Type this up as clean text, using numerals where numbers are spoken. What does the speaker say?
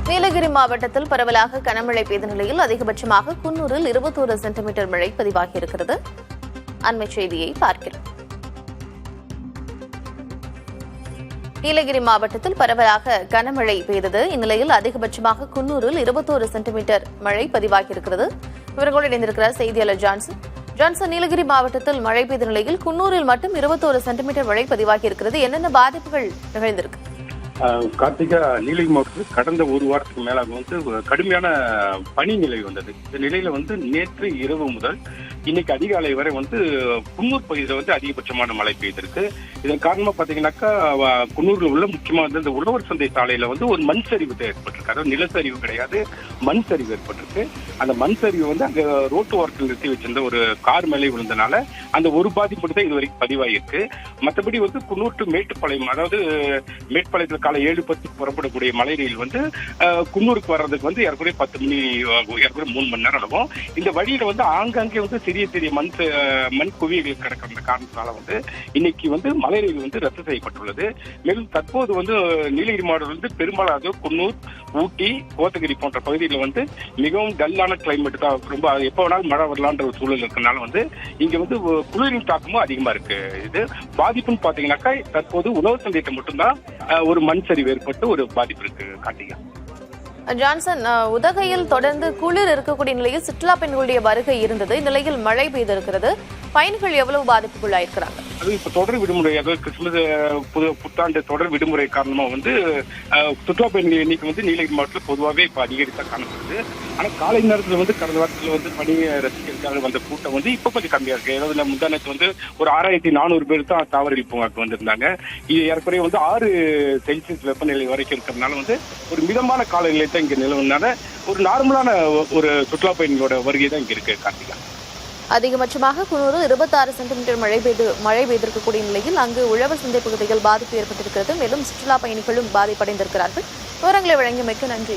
நீலகிரி மாவட்டத்தில் பரவலாக கனமழை பெய்த நிலையில் அதிகபட்சமாக குன்னூரில் 21 சென்டிமீட்டர் மழை பதிவாகியிருக்கிறது. அண்மைச் செய்தியை பார்க்கிறோம். நீலகிரி மாவட்டத்தில் பரவலாக கனமழை பெய்தது. இந்நிலையில் அதிகபட்சமாக குன்னூரில் 21 சென்டிமீட்டர் மழை பதிவாகியிருக்கிறது. இவர்களோடு இணைந்திருக்கிறார் செய்தியாளர் ஜான்சன். நீலகிரி மாவட்டத்தில் மழை பெய்த நிலையில் குன்னூரில் மட்டும் 21 சென்டிமீட்டர் மழை பதிவாகியிருக்கிறது. என்னென்ன பாதிப்புகள் நிகழ்ந்திருக்கு? கார்த்திகா, நீலகிரி மாவட்டத்தில் கடந்த ஒரு வாரத்துக்கு மேலாக கடுமையான பனி நிலை வந்தது. இந்த நிலையில நேற்று இரவு முதல் இன்னைக்கு அதிகாலை வரை குன்னூர் பகுதியில் அதிகபட்சமான மழை பெய்திருக்கு. இதன் காரணமா பாத்தீங்கன்னாக்கா குன்னூர்ல உள்ள முக்கியமா இந்த உழவர் சந்தை சாலையில ஒரு மண் சரிவு ஏற்பட்டிருக்கு. அதாவது நிலச்சரிவு கிடையாது, மண் சரிவு ஏற்பட்டிருக்கு. அந்த மண் சரிவு அங்க ரோட்டு ஓரத்தில் நிறுத்தி வச்சிருந்த ஒரு கார் மேலே விழுந்தனால அந்த ஒரு பாதிப்பு தான் இதுவரைக்கும் பதிவாயிருக்கு. மற்றபடி குன்னூர் டு மேட்டுப்பாளையம், அதாவது மேட்டுப்பாளையத்தில் காலை 7:10 புறப்படக்கூடிய மலை ரயில் குன்னூருக்கு வர்றதுக்கு ஏற்கனவே 10 மணி ஆகும், ஏற்கனவே 3 மணி நேரம் ஆகும். இந்த வழியில ஆங்காங்கே சிறிய சிறிய மண் குவியல் கிடக்கிற காரணத்தால இன்னைக்கு மலை ரயில் ரத்து செய்யப்பட்டுள்ளது. மேலும் தற்போது நீலகிரி மாவட்டத்தில் பெரும்பாலாக குன்னூர், ஊட்டி, கோத்தகிரி போன்ற பகுதியில் மிகவும் டல்லான கிளைமேட் தான். ரொம்ப எப்போ வேணாலும் மழை வரலான்ற ஒரு சூழல் இருக்கிறதுனால இங்க குளிரின் தாக்கமும் அதிகமா இருக்கு. இது பாதிப்புன்னு பாத்தீங்கன்னாக்கா தற்போது உணவு சந்தையிட்ட மட்டும்தான் ஒரு மண் சரிவு ஏற்பட்டு ஒரு பாதிப்பு இருக்கு. கார்த்திகா, ஜான்சன், உதகையில் தொடர்ந்து குளிர் இருக்கக்கூடிய நிலையில் சுற்றுலா பயணிகளுடைய வருகை இருந்தது. இந்நிலையில் மழை பெய்திருக்கிறது. பயணிகள் எவ்வளவு பாதிப்புக்குள்ளாயிருக்கிறாங்க? அது இப்ப தொடர் விடுமுறை, அதாவது கிறிஸ்துமஸ் புத்தாண்டு தொடர் விடுமுறை காரணமா சுற்றுலா பயணிகள் எண்ணிக்கை நீலகிரி மாவட்டத்தில் பொதுவாகவே இப்ப அதிகரித்தா காணப்படுது. ஆனா காலை நேரத்துல கடந்த வாரத்துல பணியை ரசிக்கிறதுக்காக வந்த கூட்டம் இப்ப கொஞ்சம் கம்மியா இருக்கு. அதாவது முந்தானத்து ஒரு 6400 பேர் தான் தாவரவியல் பூங்காக்கு வந்திருந்தாங்க. இது ஏற்கனவே 6 செல்சியஸ் வெப்பநிலை வரைக்கும் இருக்கிறதுனால ஒரு மிதமான காலநிலை தான் இங்க நிலவுனால ஒரு நார்மலான ஒரு சுற்றுலா பயணிகளோட வருகை தான் இங்க இருக்கு. கார்த்திகா, அதிகபட்சமாக குன்னூரில் 26 சென்டிமீட்டர் மழை பெய்திருக்கக்கூடிய நிலையில் அங்கு உழவர் சந்தை பகுதியில் பாதிப்பு ஏற்பட்டிருக்கிறது. மேலும் சுற்றுலா பயணிகளும் பாதிப்படைந்திருக்கிறார்கள். விவரங்களை வழங்கியமைக்கு நன்றி.